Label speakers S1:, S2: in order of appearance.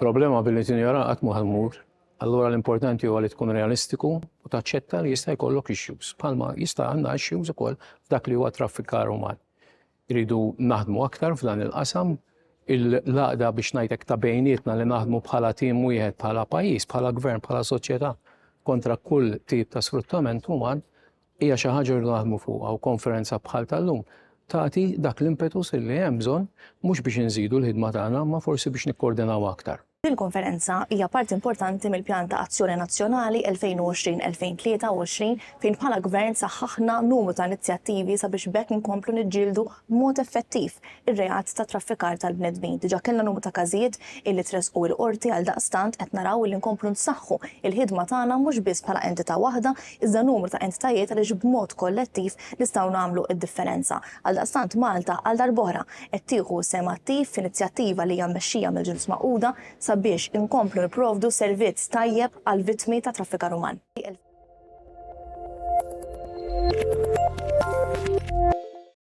S1: problema billi tinjora qatt ma ħammur. Allura l-importanti huwa li tkun realistiku u taċċetta li jista' jkollok issues. Palma jista' għandna issues ukoll f'dak li huwa traffikar uman. Iridu naħdmu aktar f'dan il-qasam, il-laqda biex ngħidlek ta' bejnietna li naħdmu bħala tim wieħed, bħala pajjiż, bħala gvern, bħala soċjetà kontra kull tip ta' sfruttament uman hija xi ħaġa li naħdmu fuqha u konferenza bħal tal-lum tagħti dak l-impetus li hemm bżonn mhux biex inżidu l-ħidma tagħna ma forsi biex nikkoordinaw aktar.
S2: Il-konferenza hija parti importanti mill-Pjan ta' Azzjoni Nazzjonali 2020-2023 fejn bħala gvern saħħaħna numru ta' inizjattivi sabiex bekk inkomplu niġġieldu b'mod effettiv ir-reat ta' traffikar tal-bnedmin. Diġà kellna numru ta' każijiet illi tresqu l-qorti għal daqstant qed naraw li nkomplu nsaħħu il-ħidma tagħna mhux biss bħala entità waħda, iżda numru ta' entitajiet għaliex b'mod kollettiv nistgħu nagħmlu d-differenza. Għal daqstant Malta għal darb'oħra qed tieħu sem attiv f'inizjattiva li hija mmexxija mill-Ġnus Magħquda sabiex inkomplu nipprovdu servizz tajjeb għal vittmi ta' traffikar uman.